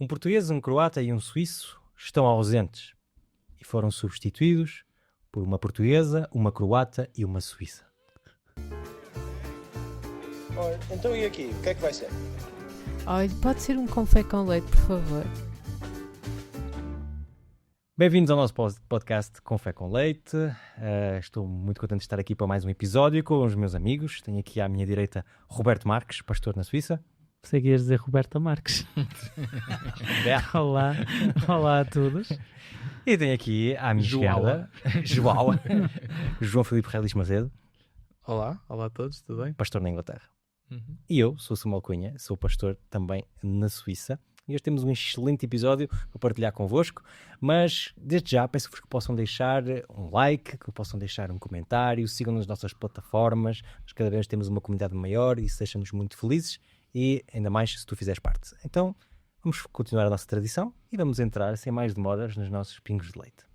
Um português, um croata e um suíço estão ausentes e foram substituídos por uma portuguesa, uma croata e uma suíça. Ora, então e aqui? O que é que vai ser? Olha, pode ser um café com leite, por favor. Bem-vindos ao nosso podcast Café com Leite. Estou muito contente de estar aqui para mais um episódio com os meus amigos. Tenho aqui à minha direita Roberto Marques, pastor na Suíça. Sei que ias dizer Roberta Marques. Olá, olá a todos. E tenho aqui à minha esquerda João Filipe Reis Macedo. Olá a todos, tudo bem? Pastor na Inglaterra. E eu sou Samuel Cunha, sou pastor também na Suíça. E hoje temos um excelente episódio para partilhar convosco, mas desde já peço-vos que possam deixar um like, que possam deixar um comentário, sigam nas nossas plataformas, nós cada vez temos uma comunidade maior e isso deixa-nos muito felizes, e ainda mais se tu fizeres parte. Então vamos continuar a nossa tradição e vamos entrar sem mais demoras nos nossos pingos de leite.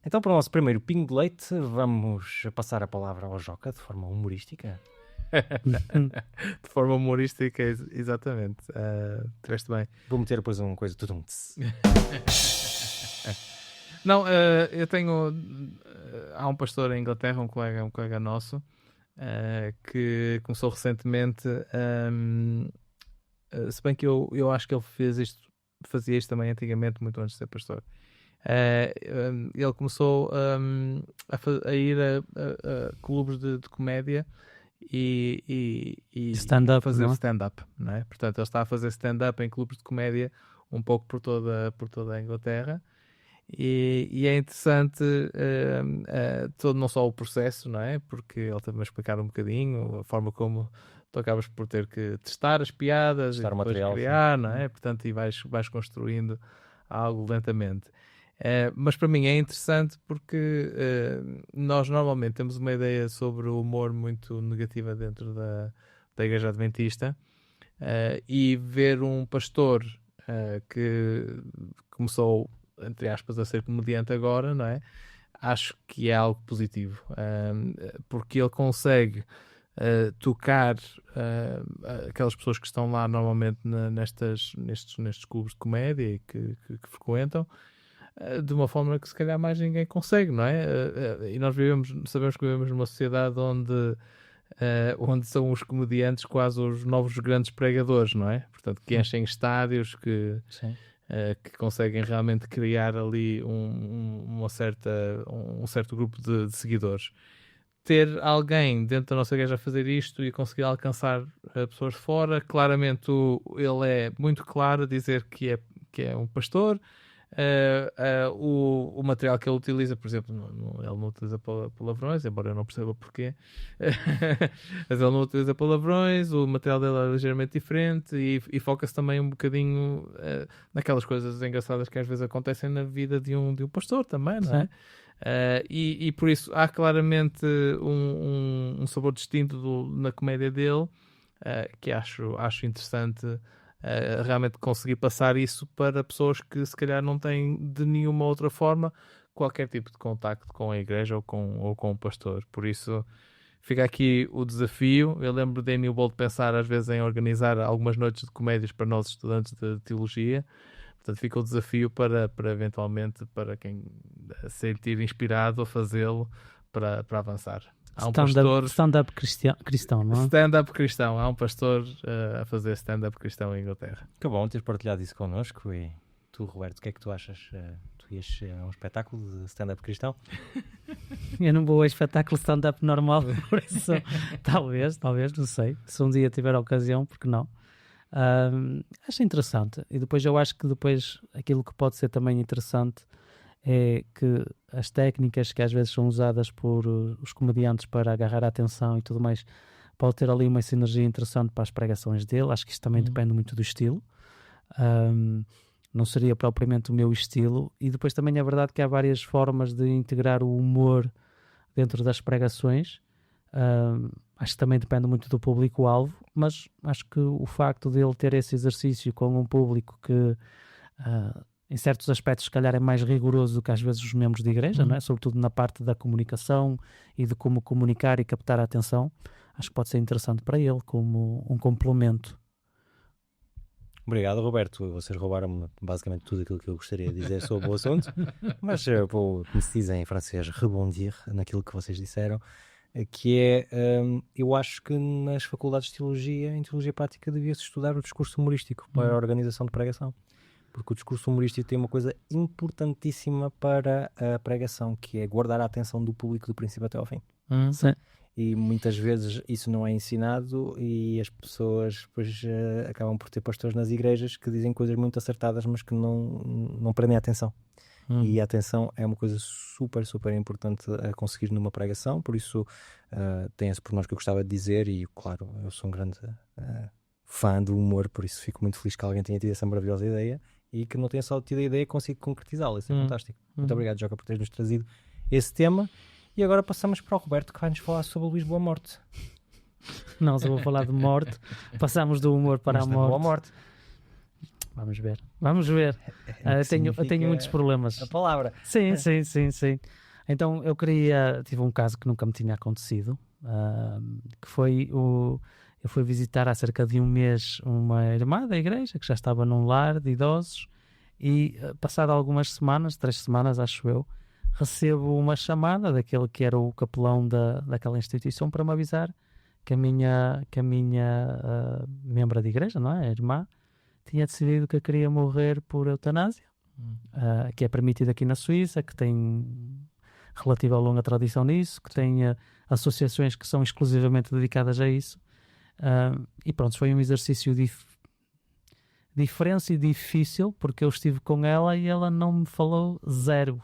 Então, para o nosso primeiro pingo de leite, vamos passar a palavra ao Joca de forma humorística. De forma humorística, exatamente. Tiveste bem. Vou meter depois uma coisa tudo Não, eu tenho. Há um pastor em Inglaterra, um colega nosso, que começou recentemente. Se bem que eu acho que ele fazia isto também antigamente, muito antes de ser pastor. Ele começou a ir a clubes de comédia e stand-up, fazer não é? stand-up, não é? Portanto, ele está a fazer stand-up em clubes de comédia um pouco por toda a Inglaterra e é interessante todo, não só o processo, não é? Porque ele também explicar um bocadinho a forma como tu acabas por ter que testar as piadas, testar e o depois material, criar, não é? Portanto, e vais construindo algo lentamente. Mas para mim é interessante porque nós normalmente temos uma ideia sobre o humor muito negativa dentro da Igreja Adventista, e ver um pastor que começou, entre aspas, a ser comediante agora, não é? Acho que é algo positivo, porque ele consegue tocar aquelas pessoas que estão lá normalmente nestes clubes de comédia e que frequentam, de uma forma que se calhar mais ninguém consegue, não é? E nós sabemos que vivemos numa sociedade onde são os comediantes quase os novos grandes pregadores, não é? Portanto, que enchem estádios, que conseguem realmente criar ali um certo grupo de seguidores. Ter alguém dentro da nossa igreja a fazer isto e conseguir alcançar pessoas de fora, claramente ele é muito claro a dizer que é um pastor. O material que ele utiliza, por exemplo, ele não utiliza palavrões, embora eu não perceba porquê. Mas ele não utiliza palavrões, o material dele é ligeiramente diferente e foca-se também um bocadinho naquelas coisas engraçadas que às vezes acontecem na vida de um pastor também, não é? E por isso há claramente um sabor distinto na comédia dele, que acho interessante. Realmente conseguir passar isso para pessoas que se calhar não têm de nenhuma outra forma qualquer tipo de contacto com a igreja ou com o pastor. Por isso fica aqui o desafio. Eu lembro de New Bold pensar às vezes em organizar algumas noites de comédias para nós estudantes de teologia. Portanto, fica o desafio para eventualmente, para quem sentir inspirado a fazê-lo, para avançar. Há um stand-up cristão, não é? Stand-up cristão. Há um pastor a fazer stand-up cristão em Inglaterra. Que bom teres partilhado isso connosco. E tu, Roberto, o que é que tu achas? Tu ias a um espetáculo de stand-up cristão? Eu não vou a espetáculo stand-up normal, por isso talvez, não sei. Se um dia tiver a ocasião, porque não? Acho interessante. E depois eu acho que aquilo que pode ser também interessante é que as técnicas que às vezes são usadas por os comediantes para agarrar a atenção e tudo mais, pode ter ali uma sinergia interessante para as pregações dele. Acho que isso também depende muito do estilo. Não seria propriamente o meu estilo. E depois também é verdade que há várias formas de integrar o humor dentro das pregações. Acho que também depende muito do público-alvo, mas acho que o facto de ele ter esse exercício com um público que em certos aspectos se calhar é mais rigoroso do que às vezes os membros de igreja, não é? Sobretudo na parte da comunicação e de como comunicar e captar a atenção, acho que pode ser interessante para ele como um complemento Obrigado, Roberto. Vocês roubaram-me basicamente tudo aquilo que eu gostaria de dizer sobre o assunto, mas vou, como se diz em francês, rebondir naquilo que vocês disseram, que é, eu acho que nas faculdades de Teologia, em Teologia Prática, devia-se estudar o discurso humorístico para a organização de pregação, porque o discurso humorístico tem uma coisa importantíssima para a pregação, que é guardar a atenção do público do princípio até ao fim. Sim. E muitas vezes isso não é ensinado e as pessoas depois acabam por ter pastores nas igrejas que dizem coisas muito acertadas, mas que não prendem a atenção. E a atenção é uma coisa super, super importante a conseguir numa pregação, por isso tem esse pormenor que eu gostava de dizer e, claro, eu sou um grande fã do humor, por isso fico muito feliz que alguém tenha tido essa maravilhosa ideia e que não tenha só tido a ideia e consiga concretizá-la. Isso é fantástico. Muito obrigado, Joca, por teres-nos trazido esse tema. E agora passamos para o Roberto, que vai-nos falar sobre o Luís Boa Morte. Não, só vou falar de morte. Passamos do humor para a morte. Boa Morte. Vamos ver. Eu tenho muitos problemas. A palavra. Sim. Então eu tive um caso que nunca me tinha acontecido, que foi eu fui visitar há cerca de um mês uma irmã da igreja que já estava num lar de idosos e passado algumas semanas, 3 semanas acho eu, recebo uma chamada daquele que era o capelão daquela instituição para me avisar que a minha membra de igreja, não é? A irmã, tinha decidido que queria morrer por eutanásia, que é permitido aqui na Suíça, que tem relativa longa tradição nisso, que tem associações que são exclusivamente dedicadas a isso. E pronto, foi um exercício diferente e difícil, porque eu estive com ela e ela não me falou zero.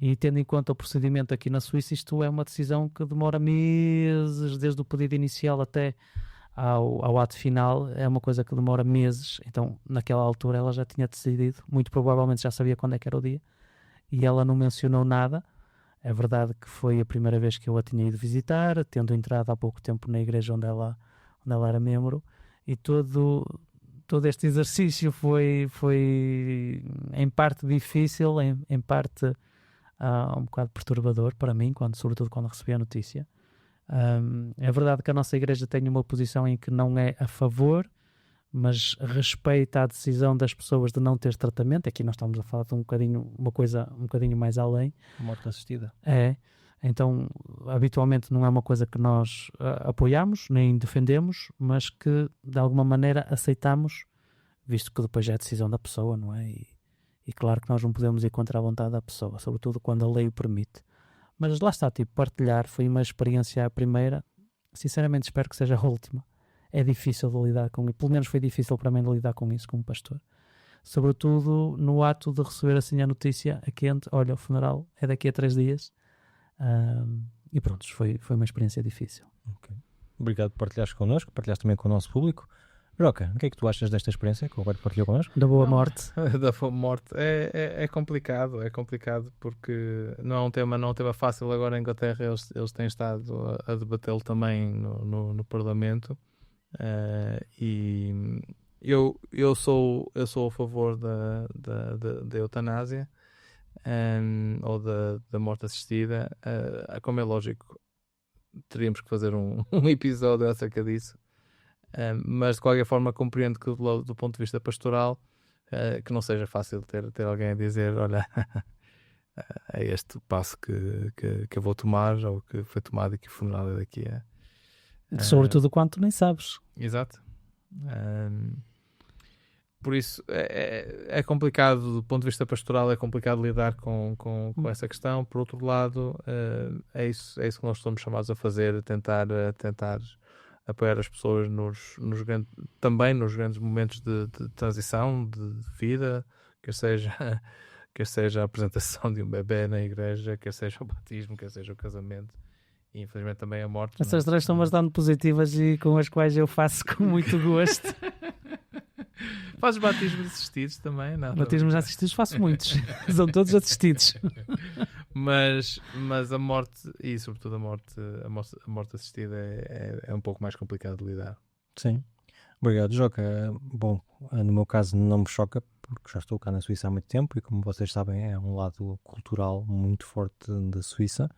E tendo em conta o procedimento aqui na Suíça, isto é uma decisão que demora meses, desde o pedido inicial até ao ato final, é uma coisa que demora meses. Então, naquela altura, ela já tinha decidido, muito provavelmente já sabia quando é que era o dia, e ela não mencionou nada. É verdade que foi a primeira vez que eu a tinha ido visitar, tendo entrado há pouco tempo na igreja onde ela era membro, e todo este exercício foi em parte difícil, em parte um bocado perturbador para mim, sobretudo quando recebi a notícia. É verdade que a nossa igreja tem uma posição em que não é a favor, mas respeita a decisão das pessoas de não ter tratamento. Aqui nós estamos a falar de uma coisa um bocadinho mais além. Morte assistida. Então, habitualmente não é uma coisa que nós apoiamos, nem defendemos, mas que de alguma maneira aceitamos, visto que depois já é a decisão da pessoa, não é? E claro que nós não podemos ir contra a vontade da pessoa, sobretudo quando a lei o permite. Mas lá está, partilhar foi uma experiência a primeira. Sinceramente espero que seja a última. É difícil de lidar com isso. Pelo menos foi difícil para mim de lidar com isso como pastor. Sobretudo no ato de receber assim a notícia a quente. Olha, o funeral é daqui a 3 dias. E pronto, foi uma experiência difícil. Okay. Obrigado por partilhares connosco, partilhares também com o nosso público. Roca, o que é que tu achas desta experiência que o Roberto partilhou connosco? Da boa morte. Da boa morte é complicado porque não é um tema fácil. Agora em Inglaterra eles têm estado a debatê-lo também no Parlamento, e eu sou a favor da eutanásia, ou da morte assistida. Como é lógico, teríamos que fazer um episódio acerca disso. Mas de qualquer forma compreendo que do ponto de vista pastoral que não seja fácil ter alguém a dizer, olha, é este o passo que eu vou tomar, ou que foi tomado, e que o funeral é daqui a... Sobretudo quando tu nem sabes. Exato. Por isso é complicado do ponto de vista pastoral, é complicado lidar com essa questão. Por outro lado, é isso que nós somos chamados a fazer, tentar apoiar as pessoas também nos grandes momentos de transição, de vida, quer seja a apresentação de um bebê na igreja, quer seja o batismo, quer seja o casamento, e infelizmente também a morte. Essas 3 são bastante positivas e com as quais eu faço com muito gosto. Fazes batismos assistidos também? Não, batismos assistidos faço muitos. São todos assistidos. Mas a morte, e sobretudo a morte assistida, é um pouco mais complicado de lidar. Sim. Obrigado, Joca. Bom, no meu caso não me choca, porque já estou cá na Suíça há muito tempo e, como vocês sabem, é um lado cultural muito forte da Suíça.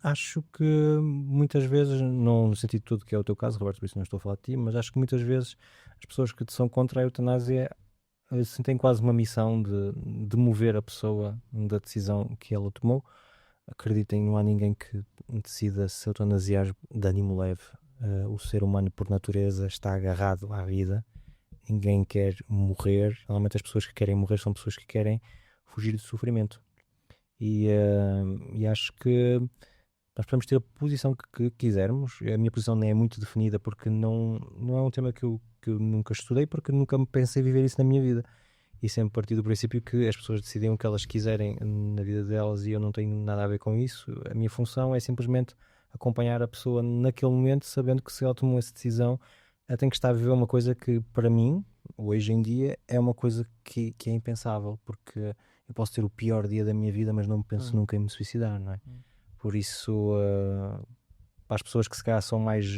acho que muitas vezes, não no sentido todo que é o teu caso, Roberto, por isso não estou a falar de ti, mas acho que muitas vezes as pessoas que são contra a eutanásia sentem quase uma missão de mover a pessoa da decisão que ela tomou. Acreditem, não há ninguém que decida se eutanasiar de ânimo leve. O ser humano, por natureza, está agarrado à vida. Ninguém quer morrer. Normalmente as pessoas que querem morrer são pessoas que querem fugir do sofrimento. E acho que nós podemos ter a posição que quisermos. A minha posição nem é muito definida porque não é um tema que eu nunca estudei, porque nunca me pensei viver isso na minha vida. E sempre parti do princípio que as pessoas decidem o que elas quiserem na vida delas e eu não tenho nada a ver com isso. A minha função é simplesmente acompanhar a pessoa naquele momento, sabendo que se ela tomou essa decisão, ela tem que estar a viver uma coisa que, para mim, hoje em dia, é uma coisa que é impensável, porque eu posso ter o pior dia da minha vida, mas não penso nunca em me suicidar, não é? Por isso, para as pessoas que se calhar são mais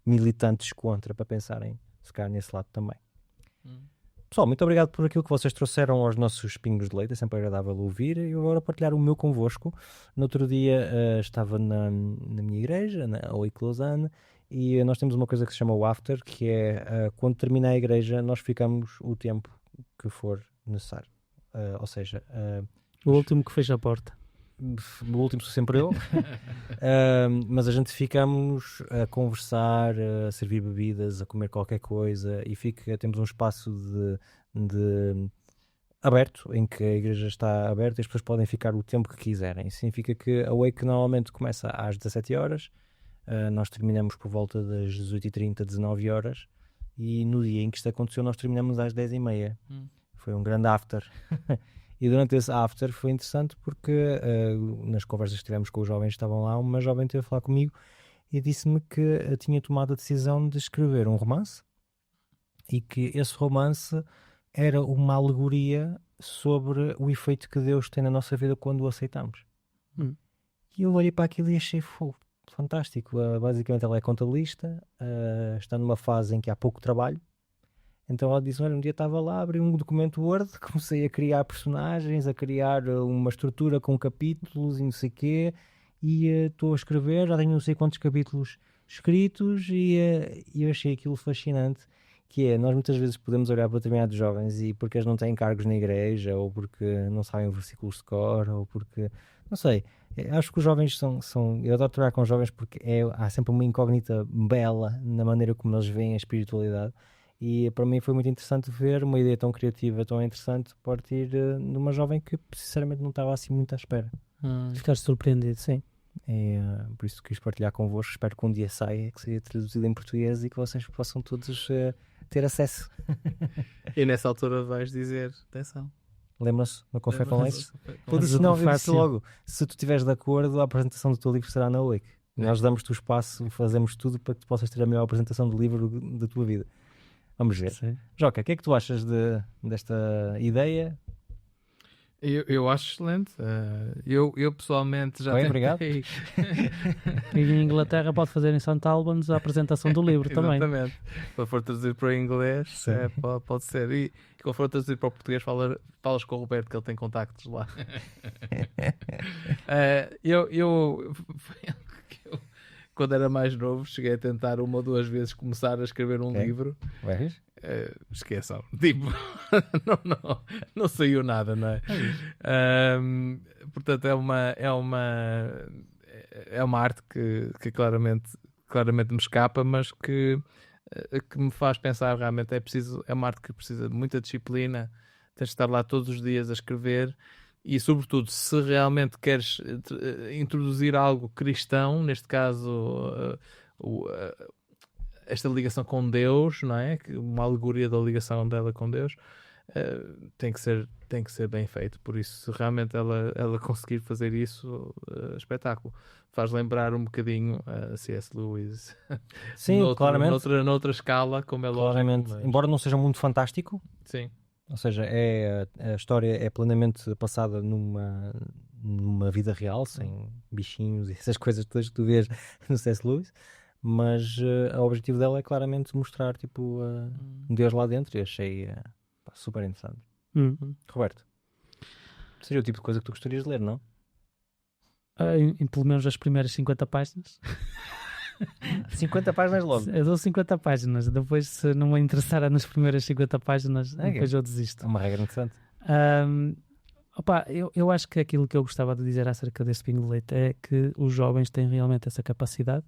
militantes contra, para pensarem se calhar nesse lado também. Pessoal, muito obrigado por aquilo que vocês trouxeram aos nossos pingos de leite, é sempre agradável ouvir. E agora partilhar o meu convosco. No outro dia estava na minha igreja, na Oik Lausanne, e nós temos uma coisa que se chama o after, que é quando termina a igreja, nós ficamos o tempo que for necessário. Ou seja, O último que fecha a porta. o último sou sempre eu, mas a gente ficamos a conversar, a servir bebidas, a comer qualquer coisa e temos um espaço de aberto, em que a igreja está aberta e as pessoas podem ficar o tempo que quiserem. Isso significa que a Wake normalmente começa às 17 horas, nós terminamos por volta das 18h30, 19 horas, e no dia em que isto aconteceu nós terminamos às 10h30. Foi um grande after. E durante esse after foi interessante porque nas conversas que tivemos com os jovens que estavam lá, uma jovem teve a falar comigo e disse-me que tinha tomado a decisão de escrever um romance e que esse romance era uma alegoria sobre o efeito que Deus tem na nossa vida quando o aceitamos. E eu olhei para aquilo e achei fantástico. Basicamente ela é contabilista, está numa fase em que há pouco trabalho. Então ela disse, olha, um dia estava lá, abri um documento Word, comecei a criar personagens, a criar uma estrutura com capítulos e não sei o quê, e estou a escrever, já tenho não sei quantos capítulos escritos, e eu achei aquilo fascinante, que é, nós muitas vezes podemos olhar para determinados jovens e porque eles não têm cargos na igreja, ou porque não sabem versículos de cor, ou porque, não sei, acho que os jovens são eu adoro trabalhar com os jovens porque há sempre uma incógnita bela na maneira como eles veem a espiritualidade. E para mim foi muito interessante ver uma ideia tão criativa, tão interessante, partir de uma jovem que sinceramente não estava assim muito à espera. Ficaste surpreendido, sim. Por isso quis partilhar convosco. Espero que um dia saia, que seja traduzido em português e que vocês possam todos ter acesso. E nessa altura vais dizer, atenção. Lembra-se no Café com Leite? Lembra-se Não, do eu disse fácil. logo, se tu estiveres de acordo, a apresentação do teu livro será na Wake. Nós damos-te o espaço, fazemos tudo para que tu possas ter a melhor apresentação do livro da tua vida. Vamos ver. Sim. Joca, o que é que tu achas desta ideia? Eu acho excelente. Eu pessoalmente já Bem, obrigado. tentei. E em Inglaterra pode fazer em St. Albans a apresentação do livro também. Exatamente. Se for traduzir para o inglês, pode ser. E quando for traduzir para o português, falas com o Roberto, que ele tem contactos lá. Quando era mais novo, cheguei a tentar uma ou duas vezes começar a escrever um livro. Esqueçam. Tipo, não saiu nada, não é? Portanto, é uma arte que claramente me escapa, mas que me faz pensar realmente é uma arte que precisa de muita disciplina, tens de estar lá todos os dias a escrever. E, sobretudo, se realmente queres introduzir algo cristão, neste caso, esta ligação com Deus, não é? Uma alegoria da ligação dela com Deus, tem que ser bem feito. Por isso, se realmente ela conseguir fazer isso, espetáculo. Faz lembrar um bocadinho a C.S. Lewis. Sim, claramente. Noutra escala, como é lógico. Claramente. Mas... Embora não seja muito fantástico. Sim. Ou seja, a história é plenamente passada numa vida real, sem bichinhos e essas coisas todas que tu vês no C.S. Lewis, mas o objetivo dela é claramente mostrar tipo, Deus lá dentro, e achei super interessante. Roberto, seria o tipo de coisa que tu gostarias de ler, não? Em pelo menos as primeiras 50 páginas. 50 páginas logo. Eu dou 50 páginas. Depois, se não me interessar nas primeiras 50 páginas, depois eu desisto. É uma regra interessante. Eu acho que aquilo que eu gostava de dizer acerca desse Pingo de Leite é que os jovens têm realmente essa capacidade.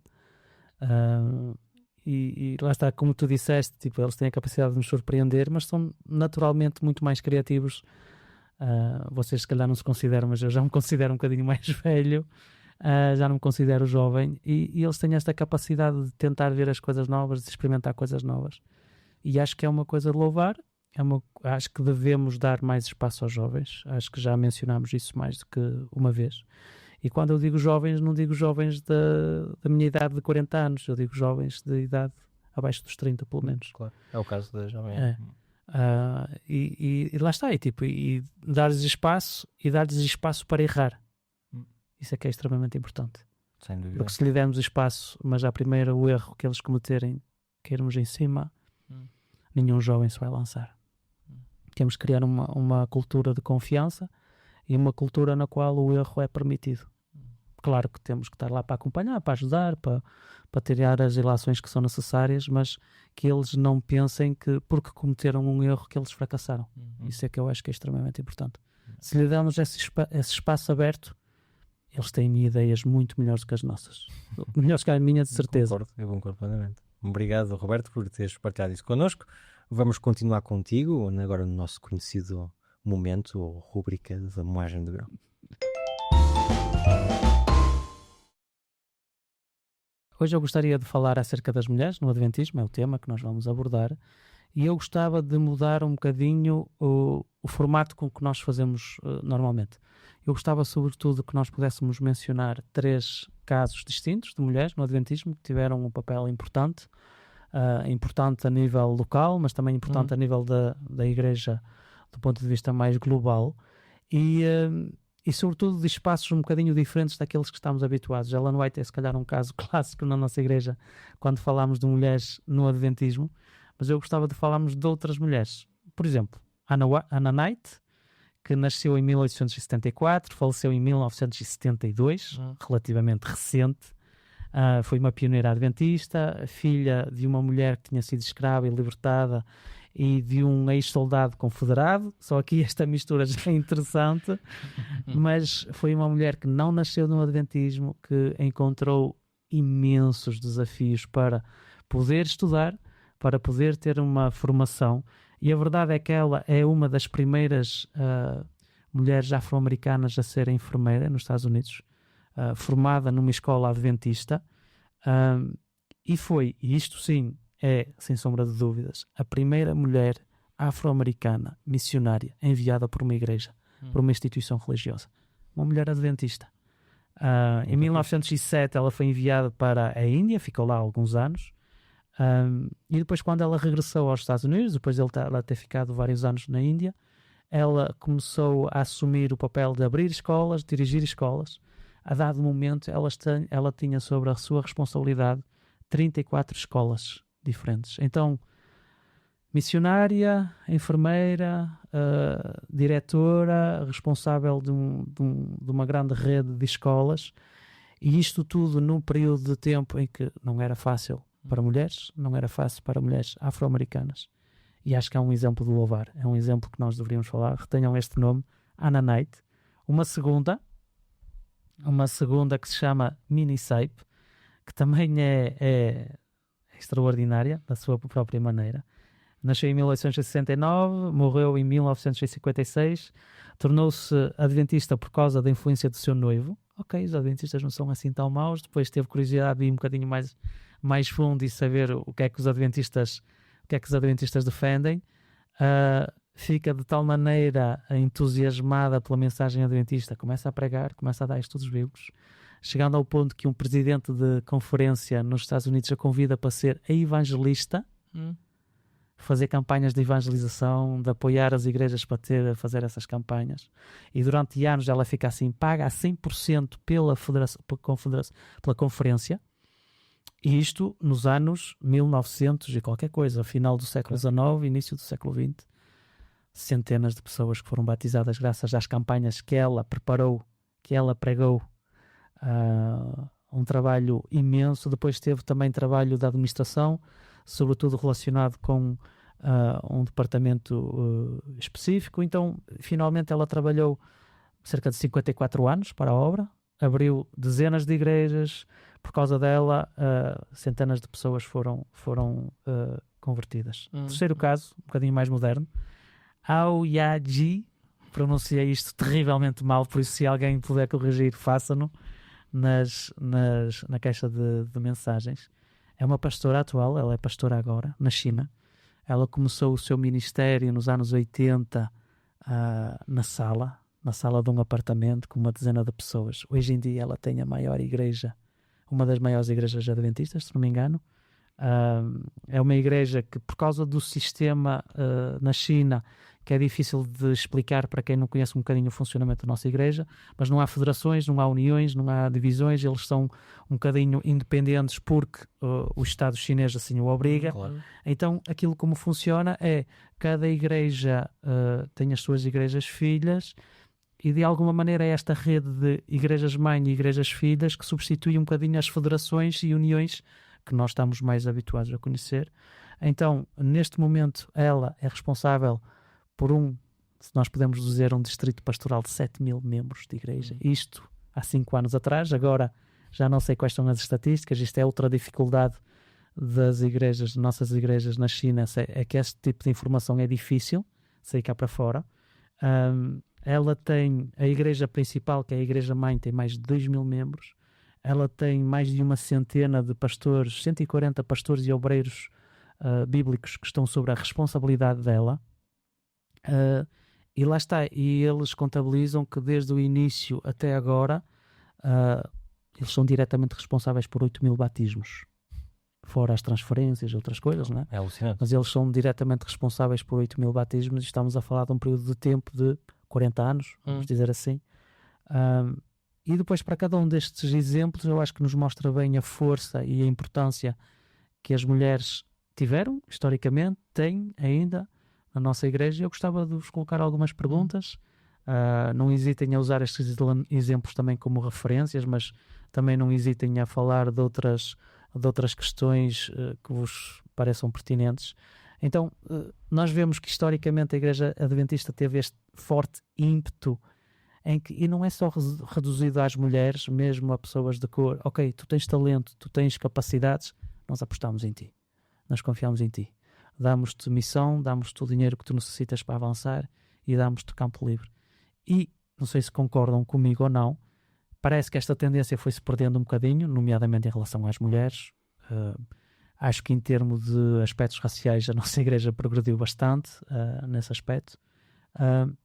E lá está, como tu disseste, tipo, eles têm a capacidade de nos surpreender, mas são naturalmente muito mais criativos. Vocês se calhar não se consideram, mas eu já me considero um bocadinho mais velho. Já não me considero jovem, e eles têm esta capacidade de tentar ver as coisas novas, de experimentar coisas novas, e acho que é uma coisa de louvar. Acho que devemos dar mais espaço aos jovens. Acho que já mencionámos isso mais do que uma vez. E quando eu digo jovens, não digo jovens da minha idade de 40 anos, eu digo jovens de idade abaixo dos 30, pelo menos. Claro. É o caso da jovem. E lá está, e dar-lhes espaço para errar. Isso é que é extremamente importante. Sem dúvida. Porque se lhe dermos espaço, mas à primeira o erro que eles cometerem, cairmos em cima, nenhum jovem se vai lançar. Temos que criar uma cultura de confiança e uma cultura na qual o erro é permitido. Claro que temos que estar lá para acompanhar, para ajudar, para tirar as ilações que são necessárias, mas que eles não pensem que porque cometeram um erro que eles fracassaram. Isso é que eu acho que é extremamente importante. Se lhe dermos esse espaço aberto, eles têm ideias muito melhores do que as nossas. Melhores que a minha, de certeza. Eu concordo plenamente. Obrigado, Roberto, por teres partilhado isso connosco. Vamos continuar contigo, agora no nosso conhecido momento, ou rúbrica da moagem de grão. Hoje eu gostaria de falar acerca das mulheres no Adventismo, é o tema que nós vamos abordar, e eu gostava de mudar um bocadinho o formato com que nós fazemos normalmente. Eu gostava, sobretudo, que nós pudéssemos mencionar 3 casos distintos de mulheres no Adventismo que tiveram um papel importante, importante a nível local, mas também importante a nível da Igreja do ponto de vista mais global, e sobretudo de espaços um bocadinho diferentes daqueles que estamos habituados. Ellen White é se calhar um caso clássico na nossa Igreja quando falamos de mulheres no Adventismo, mas eu gostava de falarmos de outras mulheres. Por exemplo, Anna Knight, que nasceu em 1874, faleceu em 1972, relativamente recente. Foi uma pioneira adventista, filha de uma mulher que tinha sido escrava e libertada e de um ex-soldado confederado. Só aqui esta mistura já é interessante, mas foi uma mulher que não nasceu no adventismo, que encontrou imensos desafios para poder estudar, para poder ter uma formação. E a verdade é que ela é uma das primeiras mulheres afro-americanas a ser enfermeira nos Estados Unidos, formada numa escola adventista, e isto sim é, sem sombra de dúvidas, a primeira mulher afro-americana missionária enviada por uma igreja, por uma instituição religiosa. Uma mulher adventista. Em 1907 ela foi enviada para a Índia, ficou lá alguns anos, e depois, quando ela regressou aos Estados Unidos, depois de ela ter ficado vários anos na Índia, ela começou a assumir o papel de abrir escolas, dirigir escolas. A dado momento, ela tinha sobre a sua responsabilidade 34 escolas diferentes. Então, missionária, enfermeira, diretora, responsável de uma grande rede de escolas, e isto tudo num período de tempo em que não era fácil para mulheres, não era fácil para mulheres afro-americanas. E acho que é um exemplo de louvar, é um exemplo que nós deveríamos falar. Retenham este nome, Anna Knight. Uma segunda que se chama Minnie Sape, que também é extraordinária, da sua própria maneira. Nasceu em 1869, morreu em 1956, tornou-se adventista por causa da influência do seu noivo. Ok, os adventistas não são assim tão maus. Depois teve curiosidade de ir um bocadinho mais fundo e saber o que é que os adventistas defendem. Fica de tal maneira entusiasmada pela mensagem adventista, começa a pregar, começa a dar estudos bíblicos, chegando ao ponto que um presidente de conferência nos Estados Unidos a convida para ser a evangelista, fazer campanhas de evangelização, de apoiar as igrejas para fazer essas campanhas. E durante anos ela fica assim, paga a 100% pela conferência. E isto nos anos 1900 e qualquer coisa, final do século XIX, início do século XX. Centenas de pessoas que foram batizadas graças às campanhas que ela preparou, que ela pregou um trabalho imenso. Depois teve também trabalho da administração, sobretudo relacionado com um departamento específico. Então, finalmente, ela trabalhou cerca de 54 anos para a obra, abriu dezenas de igrejas. Por causa dela, centenas de pessoas foram convertidas. Terceiro caso, um bocadinho mais moderno, Aoyaji, pronunciei isto terrivelmente mal, por isso se alguém puder corrigir, faça-no na caixa de mensagens. É uma pastora atual, ela é pastora agora, na China. Ela começou o seu ministério nos anos 80 na sala de um apartamento com uma dezena de pessoas. Hoje em dia ela tem a maior igreja, uma das maiores igrejas adventistas, se não me engano. É uma igreja que, por causa do sistema na China, que é difícil de explicar para quem não conhece um bocadinho o funcionamento da nossa igreja, mas não há federações, não há uniões, não há divisões, eles são um bocadinho independentes porque o Estado chinês assim o obriga. Claro. Então, aquilo como funciona é, cada igreja tem as suas igrejas filhas, e de alguma maneira é esta rede de igrejas-mãe e igrejas-filhas que substitui um bocadinho as federações e uniões que nós estamos mais habituados a conhecer. Então, neste momento, ela é responsável por se nós podemos dizer, um distrito pastoral de 7.000 membros de igreja. Isto há 5 anos atrás. Agora já não sei quais são as estatísticas. Isto é outra dificuldade das igrejas, nossas igrejas na China, é que este tipo de informação é difícil sair cá para fora. Ela tem a igreja principal, que é a igreja-mãe, tem mais de 2.000 membros. Ela tem mais de uma centena de pastores, 140 pastores e obreiros bíblicos que estão sob a responsabilidade dela. E lá está. E eles contabilizam que desde o início até agora eles são diretamente responsáveis por 8.000 batismos. Fora as transferências e outras coisas, não é? É alucinante. Mas eles são diretamente responsáveis por 8.000 batismos, e estamos a falar de um período de tempo de 40 anos, vamos dizer assim. E depois, para cada um destes exemplos, eu acho que nos mostra bem a força e a importância que as mulheres tiveram, historicamente, têm ainda na nossa igreja. Eu gostava de vos colocar algumas perguntas. Não hesitem a usar estes exemplos também como referências, mas também não hesitem a falar de outras questões que vos pareçam pertinentes. Então, nós vemos que historicamente a Igreja Adventista teve este forte ímpeto e não é só reduzido às mulheres, mesmo a pessoas de cor. Ok, tu tens talento, tu tens capacidades, nós apostamos em ti, nós confiamos em ti. Damos-te missão, damos-te o dinheiro que tu necessitas para avançar e damos-te campo livre. E, não sei se concordam comigo ou não, parece que esta tendência foi-se perdendo um bocadinho, nomeadamente em relação às mulheres. Acho que em termos de aspectos raciais a nossa igreja progrediu bastante nesse aspecto.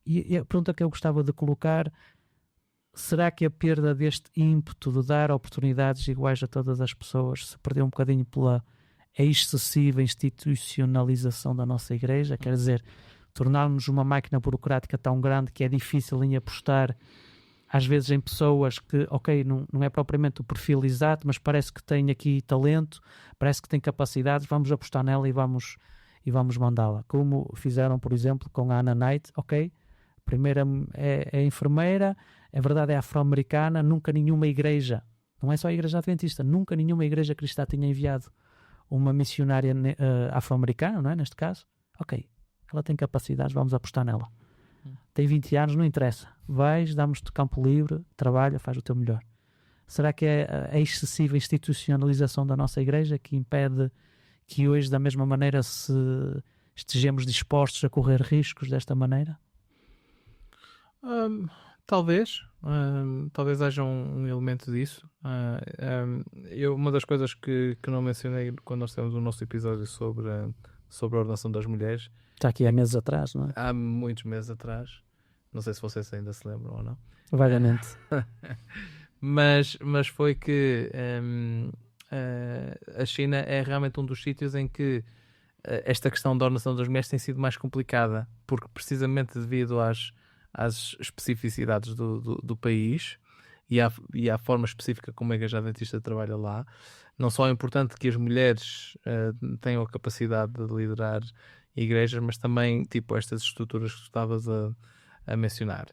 E a pergunta que eu gostava de colocar: será que a perda deste ímpeto de dar oportunidades iguais a todas as pessoas se perdeu um bocadinho pela excessiva institucionalização da nossa igreja? Quer dizer, tornar-nos uma máquina burocrática tão grande que é difícil em apostar às vezes em pessoas que, ok, não é propriamente o perfil exato, mas parece que tem aqui talento, parece que tem capacidades, vamos apostar nela e vamos mandá-la. Como fizeram, por exemplo, com a Anna Knight. Ok, primeira é enfermeira, é verdade, é afro-americana, nunca nenhuma igreja, não é só a igreja adventista, nunca nenhuma igreja cristã tinha enviado uma missionária afro-americana, não é, neste caso. Ok, ela tem capacidades, vamos apostar nela. Tem 20 anos, não interessa. Vais, damos-te campo livre, trabalha, faz o teu melhor. Será que é a excessiva institucionalização da nossa igreja que impede que hoje, da mesma maneira, estejamos dispostos a correr riscos desta maneira? Talvez haja um elemento disso. Uma das coisas que não mencionei quando nós temos o nosso episódio sobre a ordenação das mulheres. Está aqui há meses atrás, não é? Há muitos meses atrás. Não sei se vocês ainda se lembram ou não. Vagamente. mas foi que a China é realmente um dos sítios em que esta questão da ordenação das mulheres tem sido mais complicada, porque precisamente devido às especificidades do país e à forma específica como a Igreja Adventista trabalha lá, não só é importante que as mulheres tenham a capacidade de liderar igrejas, mas também tipo estas estruturas que tu estavas a mencionar.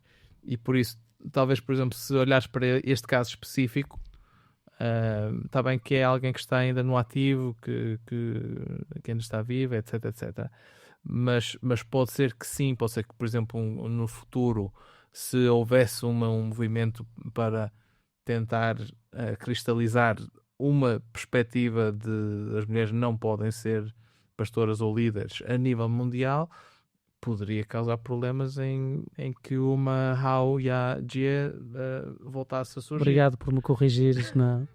E por isso talvez, por exemplo, se olhares para este caso específico, está bem que é alguém que está ainda no ativo, que ainda está vivo, etc, etc. Mas pode ser que sim, pode ser que, por exemplo, no futuro, se houvesse um movimento para tentar cristalizar uma perspectiva de as mulheres não podem ser pastoras ou líderes a nível mundial, poderia causar problemas em que uma Hao Ya Jie voltasse a surgir. Obrigado por me corrigires na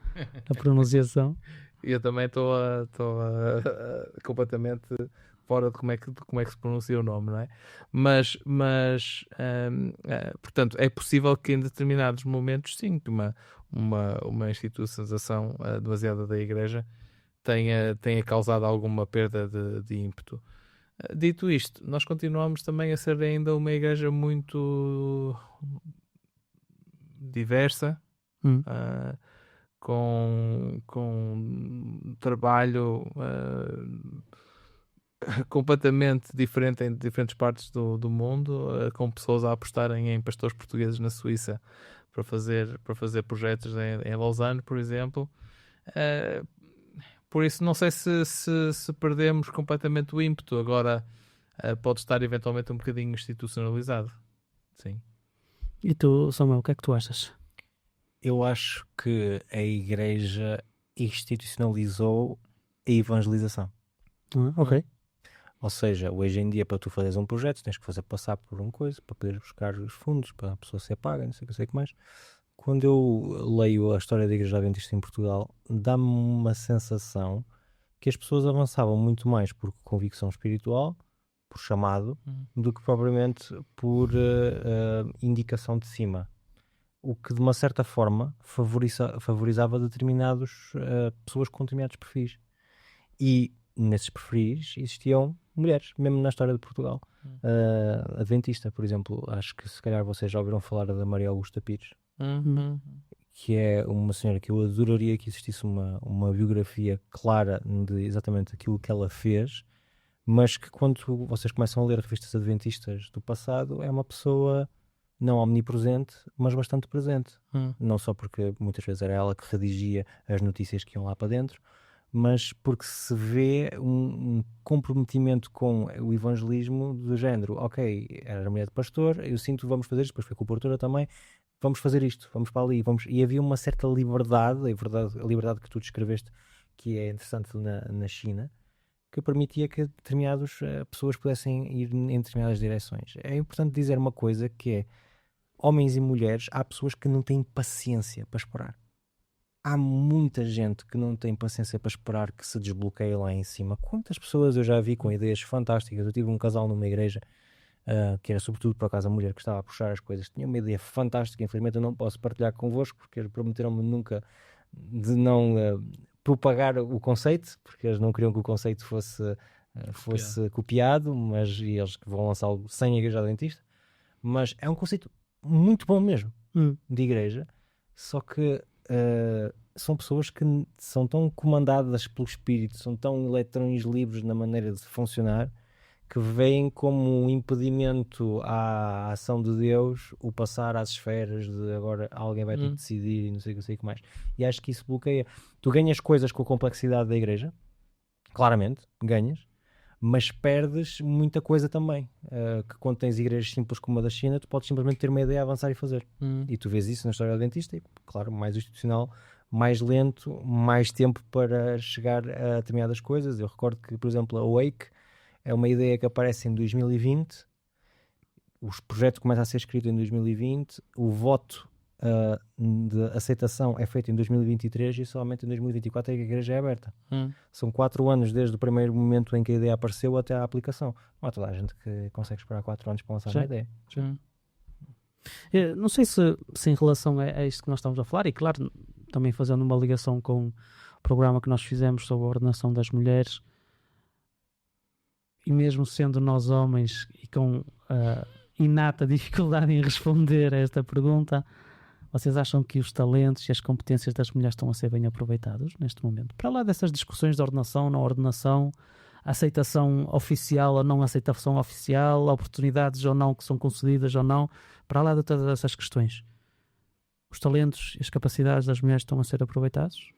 pronunciação. Eu também estou completamente fora de como é que se pronuncia o nome, não é? Mas portanto, é possível que em determinados momentos, sim, que uma institucionalização demasiada da Igreja tenha causado alguma perda de ímpeto. Dito isto, nós continuamos também a ser ainda uma Igreja muito diversa, com trabalho completamente diferente em diferentes partes do mundo, com pessoas a apostarem em pastores portugueses na Suíça para fazer projetos em Lausanne, por exemplo. Por isso, não sei se perdemos completamente o ímpeto. Agora pode estar eventualmente um bocadinho institucionalizado. Sim. E tu, Samuel, o que é que tu achas? Eu acho que a Igreja institucionalizou a evangelização. Ok. Ou seja, hoje em dia, para tu fazeres um projeto, tens que fazer passar por uma coisa, para poder buscar os fundos, para a pessoa ser paga, não sei o que mais. Quando eu leio a história da Igreja Adventista em Portugal, dá-me uma sensação que as pessoas avançavam muito mais por convicção espiritual, por chamado, do que propriamente por indicação de cima. O que, de uma certa forma, favorizava determinadas pessoas com determinados perfis. E nesses perfis existiam mulheres, mesmo na história de Portugal. Adventista, por exemplo, acho que se calhar vocês já ouviram falar da Maria Augusta Pires, que é uma senhora que eu adoraria que existisse uma biografia clara de exatamente aquilo que ela fez, mas que quando vocês começam a ler revistas adventistas do passado, é uma pessoa não omnipresente, mas bastante presente. Não só porque muitas vezes era ela que redigia as notícias que iam lá para dentro, mas porque se vê um comprometimento com o evangelismo do género, ok, era mulher de pastor, eu sinto vamos fazer isto, depois foi com a portura também, vamos fazer isto, vamos para ali, e havia uma certa liberdade, a liberdade que tu descreveste, que é interessante na China, que permitia que determinadas pessoas pudessem ir em determinadas direções. É importante dizer uma coisa que é, homens e mulheres, há pessoas que não têm paciência para esperar. Há muita gente que não tem paciência para esperar que se desbloqueie lá em cima. Quantas pessoas eu já vi com ideias fantásticas? Eu tive um casal numa igreja, que era sobretudo por acaso a mulher que estava a puxar as coisas. Tinha uma ideia fantástica, infelizmente eu não posso partilhar convosco, porque eles prometeram-me nunca de não propagar o conceito, porque eles não queriam que o conceito fosse copiado, mas e eles que vão lançá-lo sem a Igreja Adventista. Mas é um conceito muito bom mesmo, de igreja, só que são pessoas que são tão comandadas pelo Espírito, são tão elétrons livres na maneira de funcionar, que veem como um impedimento à ação de Deus o passar às esferas de agora alguém vai ter que decidir e não sei o que mais. E acho que isso bloqueia. Tu ganhas coisas com a complexidade da igreja, claramente, ganhas, mas perdes muita coisa também. Que quando tens igrejas simples como a da China, tu podes simplesmente ter uma ideia, avançar e fazer. E tu vês isso na história adventista, e claro, mais institucional, mais lento, mais tempo para chegar a determinadas coisas. Eu recordo que, por exemplo, a Wake é uma ideia que aparece em 2020, o projeto começa a ser escrito em 2020, o voto de aceitação é feito em 2023 e somente em 2024 é que a igreja é aberta. São 4 anos desde o primeiro momento em que a ideia apareceu até a aplicação. Não há toda a gente que consegue esperar 4 anos para lançar uma ideia. Não sei se em relação a isto que nós estamos a falar, e claro, também fazendo uma ligação com o programa que nós fizemos sobre a ordenação das mulheres, e mesmo sendo nós homens e com inata dificuldade em responder a esta pergunta, vocês acham que os talentos e as competências das mulheres estão a ser bem aproveitados neste momento? Para lá dessas discussões de ordenação, não ordenação, aceitação oficial ou não aceitação oficial, oportunidades ou não que são concedidas ou não, para lá de todas essas questões, os talentos e as capacidades das mulheres estão a ser aproveitados?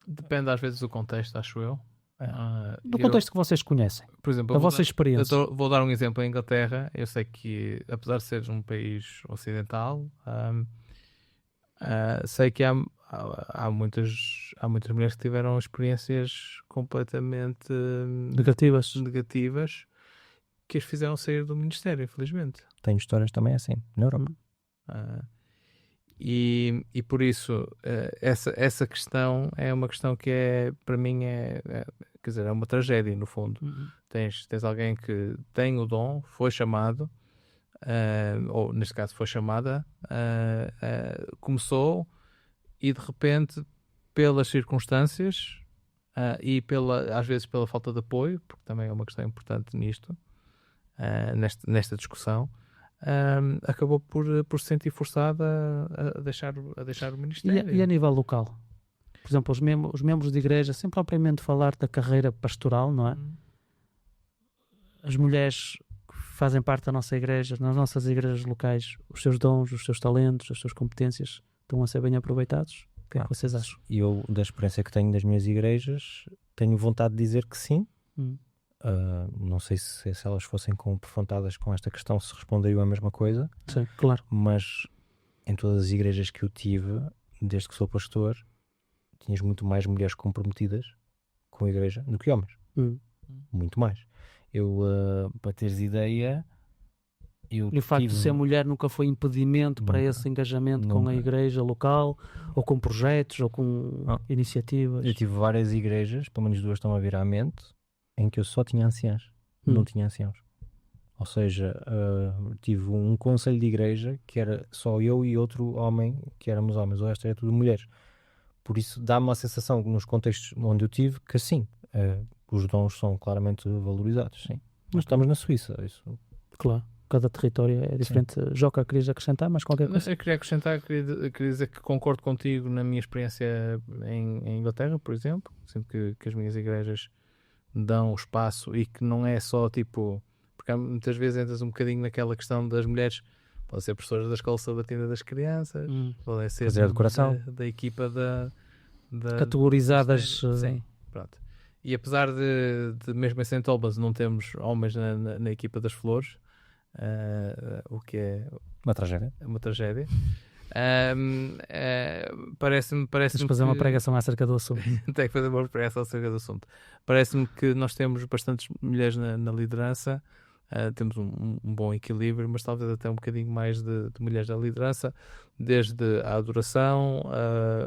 Depende às vezes do contexto, acho eu. Do contexto que vocês conhecem, por exemplo, da vossa experiência. Vou dar um exemplo. Em Inglaterra, eu sei que, apesar de ser um país ocidental, sei que há muitas mulheres que tiveram experiências completamente negativas que as fizeram sair do ministério, infelizmente. Tenho histórias também assim, na Europa. E por isso, essa questão é uma questão que para mim quer dizer, é uma tragédia, no fundo. Tens alguém que tem o dom, foi chamado, ou neste caso foi chamada, começou e de repente, pelas circunstâncias e às vezes pela falta de apoio, porque também é uma questão importante nisto, nesta discussão, acabou por se sentir forçada a deixar o ministério. E a nível local? Por exemplo, os membros de igreja, sem propriamente falar da carreira pastoral, não é? As mulheres que fazem parte da nossa igreja, nas nossas igrejas locais, os seus dons, os seus talentos, as suas competências estão a ser bem aproveitados? O que é que vocês acham? E eu, da experiência que tenho das minhas igrejas, tenho vontade de dizer que sim. Não sei se elas fossem confrontadas com esta questão, se responderiam a mesma coisa. Sim, claro. Mas em todas as igrejas que eu tive, desde que sou pastor, tinhas muito mais mulheres comprometidas com a igreja do que homens. Muito mais. Eu, para teres ideia, E o facto de ser mulher nunca foi impedimento para esse engajamento com a igreja local, ou com projetos, ou com iniciativas? Eu tive várias igrejas, pelo menos 2 estão a vir à mente, em que eu só tinha anciãs, não tinha anciãos. Ou seja, tive um conselho de igreja que era só eu e outro homem, que éramos homens, o resto era tudo mulheres. Por isso dá-me a sensação, nos contextos onde eu tive, que sim, os dons são claramente valorizados, sim. Nós estamos na Suíça, isso. Claro, cada território é diferente. Sim. Joca, querias acrescentar mais qualquer coisa? Eu queria acrescentar, queria dizer que concordo contigo na minha experiência em Inglaterra, por exemplo. Sinto que as minhas igrejas dão espaço e que não é só tipo... Porque muitas vezes entras um bocadinho naquela questão das mulheres, podem ser professoras da escola sabatina das crianças, podem ser fazer a decoração da equipa da categorizadas. Sim, pronto. E apesar de mesmo em St. Albans não temos homens na equipa das flores, o que é uma tragédia. Parece-me fazer uma pregação acerca do assunto. Tem que fazer uma pregação acerca do assunto. Parece-me que nós temos bastantes mulheres na liderança, temos um bom equilíbrio, mas talvez até um bocadinho mais de mulheres na liderança, desde a adoração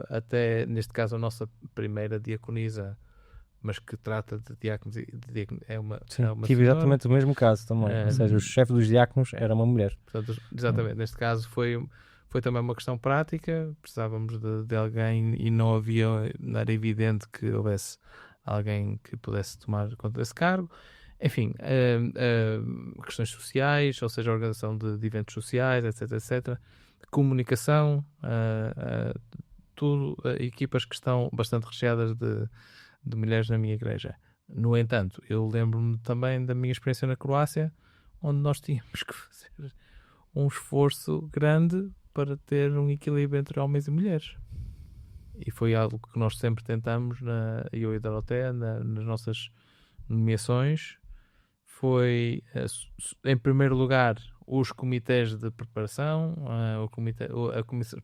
até, neste caso, a nossa primeira diaconisa, mas que trata de diáconos. Tive exatamente o mesmo caso também. Ou seja, o chefe dos diáconos era uma mulher. Portanto, exatamente. Neste caso foi também uma questão prática. Precisávamos de alguém e não era evidente que houvesse alguém que pudesse tomar conta desse cargo. Enfim, questões sociais, ou seja, a organização de eventos sociais, etc. Comunicação, tudo, equipas que estão bastante recheadas de mulheres na minha igreja. No entanto, eu lembro-me também da minha experiência na Croácia, onde nós tínhamos que fazer um esforço grande para ter um equilíbrio entre homens e mulheres. E foi algo que nós sempre tentamos, eu e a Doroteia, nas nossas nomeações. Foi, em primeiro lugar, os comitês de preparação, a comissão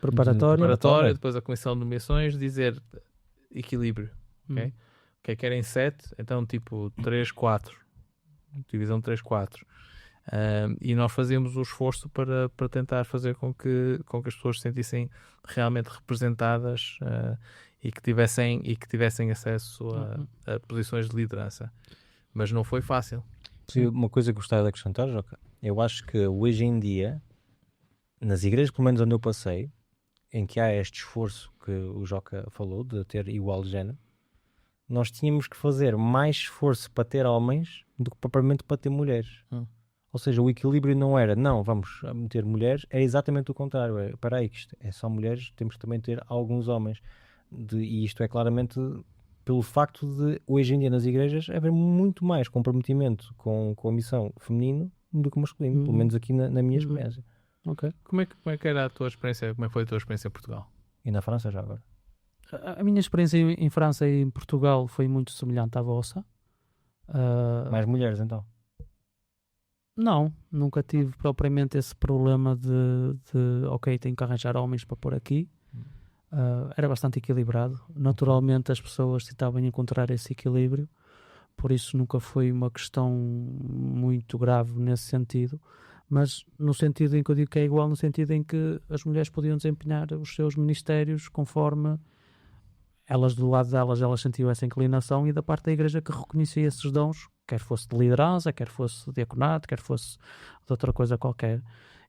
preparatória, depois a comissão de nomeações, dizer equilíbrio, ok? Ok, querem 7, então tipo 3, 4, divisão 3, 4. E nós fazíamos o esforço para tentar fazer com que as pessoas se sentissem realmente representadas e que tivessem acesso a posições de liderança. Mas não foi fácil. Uma coisa que gostava de acrescentar, Joca, eu acho que hoje em dia, nas igrejas, pelo menos onde eu passei, em que há este esforço que o Joca falou, de ter igual género, nós tínhamos que fazer mais esforço para ter homens do que propriamente para ter mulheres. Ou seja, o equilíbrio não era, não, vamos meter mulheres, é exatamente o contrário. Espera aí, que isto é só mulheres, temos que também ter alguns homens. E isto é claramente pelo facto de, hoje em dia nas igrejas, haver muito mais comprometimento com a missão feminino do que o masculino, pelo menos aqui na minha experiência. Ok. Como é que era a tua experiência? Como é que foi a tua experiência em Portugal? E na França já agora? A minha experiência em França e em Portugal foi muito semelhante à vossa. Mais mulheres, então? Não, nunca tive propriamente esse problema de ok, tenho que arranjar homens para pôr aqui. Era bastante equilibrado. Naturalmente as pessoas tentavam encontrar esse equilíbrio, por isso nunca foi uma questão muito grave nesse sentido, mas no sentido em que eu digo que é igual, no sentido em que as mulheres podiam desempenhar os seus ministérios conforme elas, do lado delas, elas sentiam essa inclinação, e da parte da igreja que reconhecia esses dons, quer fosse de liderança, quer fosse de diaconato, quer fosse de outra coisa qualquer.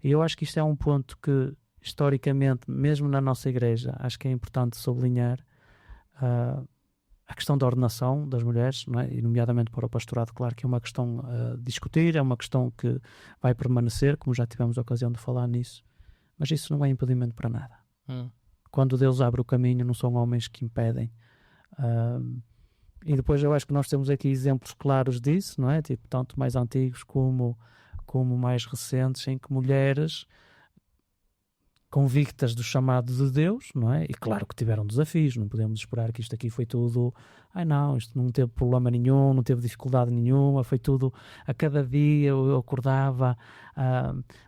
E eu acho que isto é um ponto que, historicamente, mesmo na nossa igreja, acho que é importante sublinhar a questão da ordenação das mulheres, não é? E nomeadamente para o pastorado, claro que é uma questão a discutir, é uma questão que vai permanecer, como já tivemos a ocasião de falar nisso, mas isso não é impedimento para nada. Quando Deus abre o caminho, não são homens que impedem. E depois eu acho que nós temos aqui exemplos claros disso, não é? Tipo, tanto mais antigos como mais recentes, em que mulheres convictas do chamado de Deus, não é? E claro que tiveram desafios, não podemos esperar que isto aqui foi tudo, isto não teve problema nenhum, não teve dificuldade nenhuma, foi tudo a cada dia, eu acordava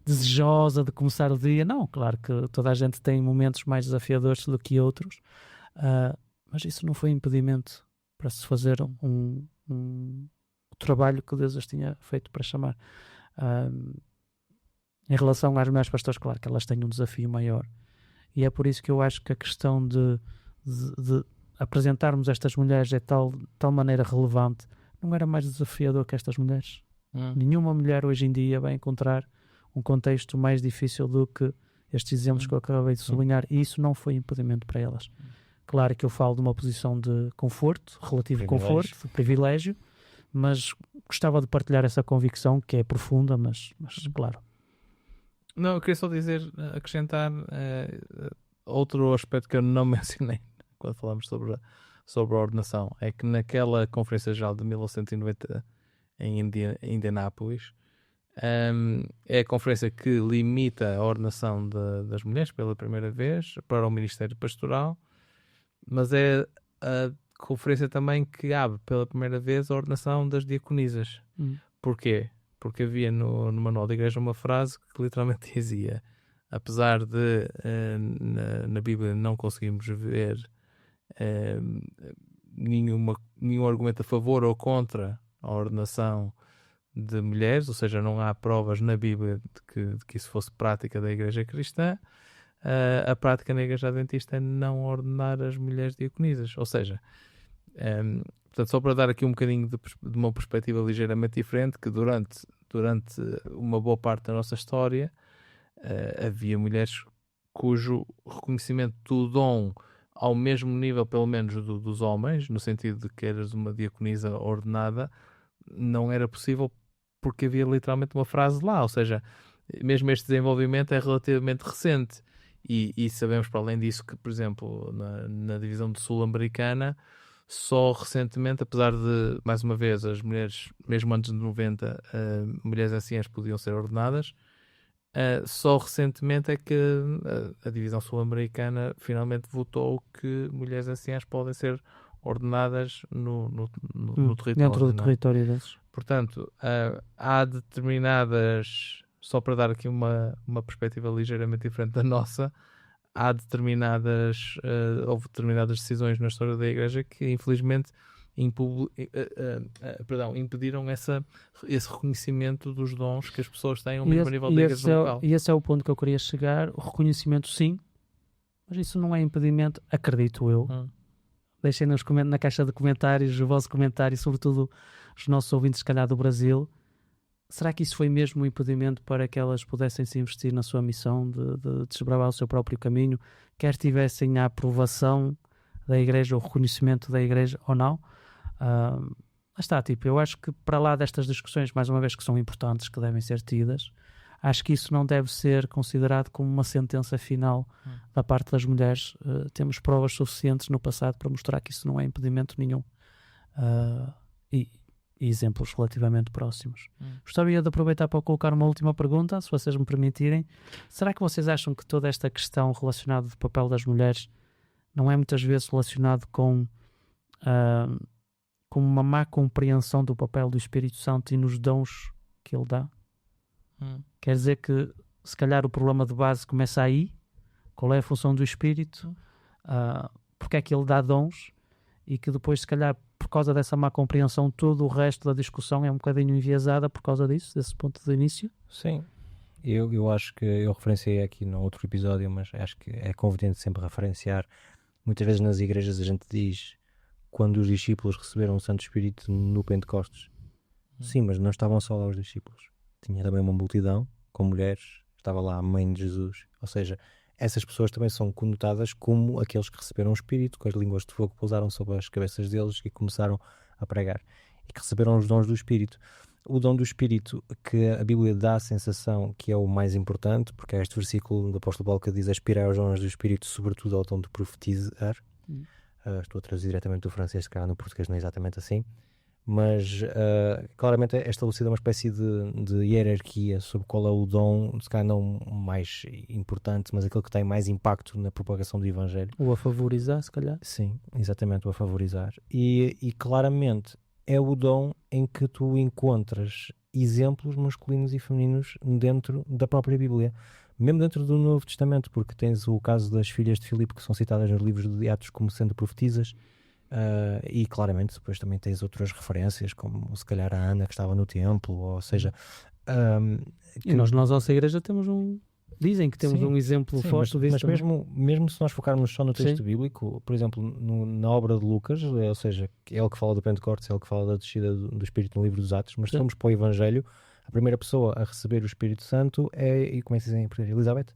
desejosa de começar o dia. Não, claro que toda a gente tem momentos mais desafiadores do que outros, mas isso não foi impedimento para se fazer o trabalho que Deus as tinha feito para chamar. Em relação às mulheres pastoras, claro que elas têm um desafio maior, e é por isso que eu acho que a questão de apresentarmos estas mulheres é de tal maneira relevante. Não era mais desafiador que estas mulheres. Nenhuma mulher hoje em dia vai encontrar um contexto mais difícil do que estes exemplos que eu acabei de sublinhar, e isso não foi impedimento para elas. Claro que eu falo de uma posição de conforto, relativo conforto, de privilégio, mas gostava de partilhar essa convicção, que é profunda, mas claro. Não, eu queria só acrescentar outro aspecto que eu não mencionei quando falamos sobre a ordenação, é que naquela Conferência Geral de 1990 em Indianápolis, é a conferência que limita a ordenação das mulheres pela primeira vez para o Ministério Pastoral, mas é a conferência também que abre pela primeira vez a ordenação das diaconisas. Porquê? Porque havia no manual da igreja uma frase que literalmente dizia, apesar de na Bíblia não conseguimos ver nenhum argumento a favor ou contra a ordenação de mulheres, ou seja, não há provas na Bíblia de que isso fosse prática da igreja cristã, a prática na igreja adventista é não ordenar as mulheres diaconisas, ou seja, portanto, só para dar aqui um bocadinho de uma perspectiva ligeiramente diferente, que durante uma boa parte da nossa história havia mulheres cujo reconhecimento do dom ao mesmo nível, pelo menos, dos homens, no sentido de que eras uma diaconisa ordenada, não era possível porque havia literalmente uma frase lá, ou seja, mesmo este desenvolvimento é relativamente recente. E sabemos, para além disso, que, por exemplo, na divisão de sul-americana, só recentemente, apesar de, mais uma vez, as mulheres, mesmo antes de 90, mulheres anciãs podiam ser ordenadas, só recentemente é que a divisão sul-americana finalmente votou que mulheres anciãs podem ser ordenadas no território. Dentro do território desses. Portanto, há determinadas... Só para dar aqui uma perspectiva ligeiramente diferente da nossa, houve determinadas decisões na história da Igreja que, infelizmente, impediram esse reconhecimento dos dons que as pessoas têm ao mesmo nível da Igreja local. E esse é o ponto que eu queria chegar. O reconhecimento, sim, mas isso não é impedimento, acredito eu. Deixem na caixa de comentários o vosso comentário, sobretudo os nossos ouvintes, se calhar, do Brasil. Será que isso foi mesmo um impedimento para que elas pudessem se investir na sua missão de desbravar o seu próprio caminho, quer tivessem a aprovação da Igreja, o reconhecimento da Igreja ou não? Eu acho que para lá destas discussões, mais uma vez, que são importantes, que devem ser tidas, acho que isso não deve ser considerado como uma sentença final da parte das mulheres. Temos provas suficientes no passado para mostrar que isso não é impedimento nenhum. e exemplos relativamente próximos. Gostaria de aproveitar para colocar uma última pergunta, se vocês me permitirem. Será que vocês acham que toda esta questão relacionada do papel das mulheres não é muitas vezes relacionado com uma má compreensão do papel do Espírito Santo e nos dons que ele dá? Quer dizer que se calhar o problema de base começa aí. Qual é a função do Espírito? Porque é que ele dá dons? E que depois, se calhar, por causa dessa má compreensão, todo o resto da discussão é um bocadinho enviesada por causa disso, desse ponto de início? Sim, eu acho que eu referenciei aqui no outro episódio, mas acho que é conveniente sempre referenciar. Muitas vezes nas igrejas a gente diz quando os discípulos receberam o Santo Espírito no Pentecostes. Sim, mas não estavam só lá os discípulos. Tinha também uma multidão com mulheres, estava lá a mãe de Jesus. Ou seja, essas pessoas também são conotadas como aqueles que receberam o Espírito, com as línguas de fogo que pousaram sobre as cabeças deles e começaram a pregar. E que receberam os dons do Espírito. O dom do Espírito que a Bíblia dá a sensação que é o mais importante, porque é este versículo do apóstolo Paulo que diz: aspirai aos dons do Espírito, sobretudo ao dom de profetizar. Estou a traduzir diretamente do francês, se calhar no português não é exatamente assim. Mas claramente é estabelecida uma espécie de hierarquia sobre qual é o dom, se calhar não mais importante, mas aquele que tem mais impacto na propagação do Evangelho. Ou a favorizar, se calhar? Sim, exatamente, o a favorizar. E claramente é o dom em que tu encontras exemplos masculinos e femininos dentro da própria Bíblia. Mesmo dentro do Novo Testamento, porque tens o caso das filhas de Filipe que são citadas nos livros de Atos como sendo profetisas. E claramente depois também tens outras referências, como se calhar a Ana que estava no templo, ou seja... E nós na nossa igreja temos dizem que temos um exemplo forte disso. Mas mesmo se nós focarmos só no texto bíblico, por exemplo, na obra de Lucas, ou seja, é ele que fala do Pentecostes, é ele que fala da descida do Espírito no livro dos Atos, mas se formos para o Evangelho, a primeira pessoa a receber o Espírito Santo é, e como é que se diz em português? Elizabeth?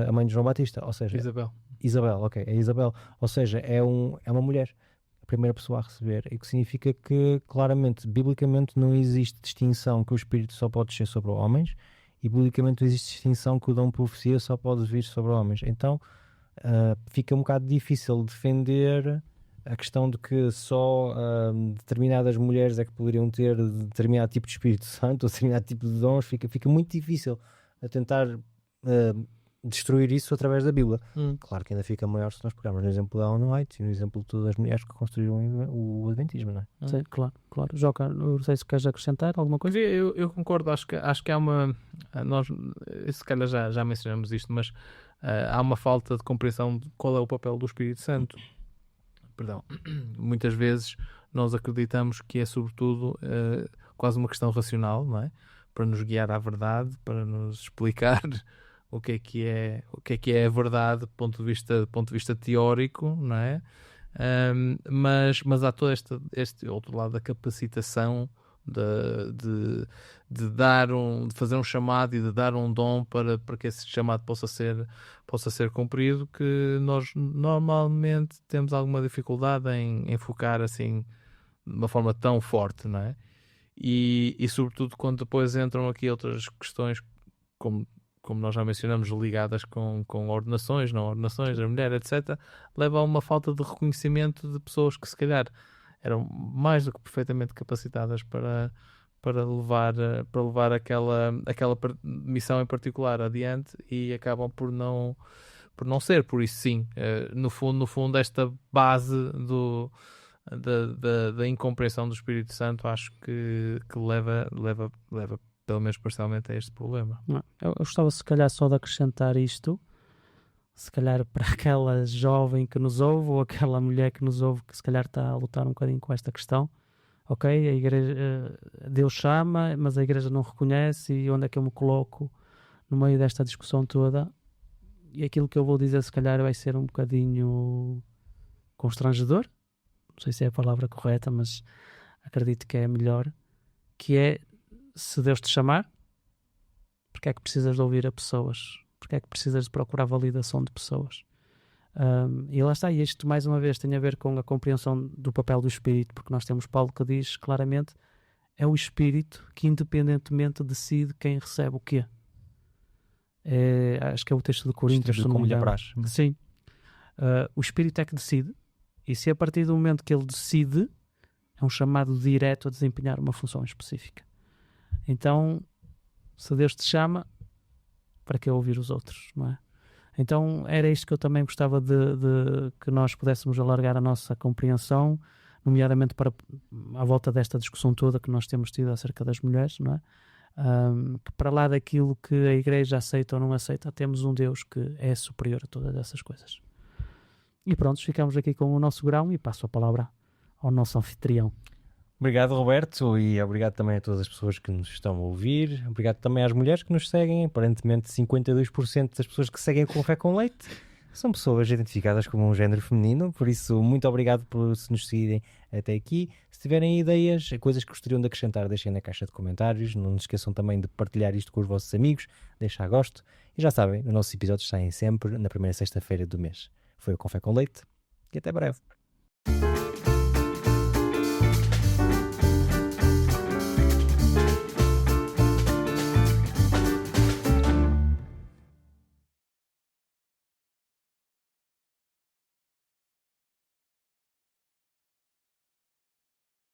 A mãe de João Batista, ou seja... Isabel, ok, é Isabel, ou seja, é uma mulher, a primeira pessoa a receber, e que significa que claramente, biblicamente não existe distinção que o Espírito só pode descer sobre homens, e biblicamente não existe distinção que o dom de profecia só pode vir sobre homens. Então fica um bocado difícil defender a questão de que só determinadas mulheres é que poderiam ter determinado tipo de Espírito Santo ou determinado tipo de dons. Fica muito difícil a tentar destruir isso através da Bíblia. Claro que ainda fica maior se nós pegarmos no exemplo da Ellen White e no exemplo de todas as mulheres que construíram o Adventismo, não é? Sim, claro. Joca, não sei se queres acrescentar alguma coisa. Eu concordo, acho que há uma... Nós, se calhar já mencionamos isto, mas há uma falta de compreensão de qual é o papel do Espírito Santo. Perdão. Muitas vezes nós acreditamos que é sobretudo quase uma questão racional, não é? Para nos guiar à verdade, para nos explicar o que é a verdade do ponto de vista teórico, não é? Mas há todo este outro lado da capacitação de fazer um chamado e de dar um dom para que esse chamado possa ser cumprido, que nós normalmente temos alguma dificuldade em focar assim de uma forma tão forte, não é? E sobretudo quando depois entram aqui outras questões como nós já mencionamos, ligadas com ordenações, não ordenações da mulher, etc., leva a uma falta de reconhecimento de pessoas que se calhar eram mais do que perfeitamente capacitadas para levar aquela missão em particular adiante, e acabam por não ser. Por isso, sim, no fundo esta base da incompreensão do Espírito Santo acho que leva pelo menos parcialmente a este problema. Eu gostava se calhar só de acrescentar isto, se calhar para aquela jovem que nos ouve ou aquela mulher que nos ouve que se calhar está a lutar um bocadinho com esta questão. Ok, a igreja, Deus chama, mas a igreja não reconhece, e onde é que eu me coloco no meio desta discussão toda? E aquilo que eu vou dizer se calhar vai ser um bocadinho constrangedor, não sei se é a palavra correta, mas acredito que é melhor, que é: se Deus te chamar, porque é que precisas de ouvir a pessoas? Porque é que precisas de procurar validação de pessoas? E lá está, e isto mais uma vez tem a ver com a compreensão do papel do Espírito, porque nós temos Paulo que diz claramente: é o Espírito que independentemente decide quem recebe o quê. Acho que é o texto de Coríntios, se não me engano. Sim. O Espírito é que decide, e se a partir do momento que ele decide, É um chamado direto a desempenhar uma função específica. Então, se Deus te chama, para que ouvir os outros, não é? Então, era isto que eu também gostava de que nós pudéssemos alargar a nossa compreensão, nomeadamente à volta desta discussão toda que nós temos tido acerca das mulheres, não é? Que para lá daquilo que a Igreja aceita ou não aceita, temos um Deus que é superior a todas essas coisas. E pronto, ficamos aqui com o nosso grão e passo a palavra ao nosso anfitrião. Obrigado, Roberto, e obrigado também a todas as pessoas que nos estão a ouvir. Obrigado também às mulheres que nos seguem. Aparentemente 52% das pessoas que seguem com Café com Leite são pessoas identificadas como um género feminino, por isso muito obrigado por se nos seguirem até aqui. Se tiverem ideias, coisas que gostariam de acrescentar, deixem na caixa de comentários. Não se esqueçam também de partilhar isto com os vossos amigos, deixar gosto. E já sabem, os nossos episódios saem sempre na primeira sexta-feira do mês. Foi o Café com Leite e até breve.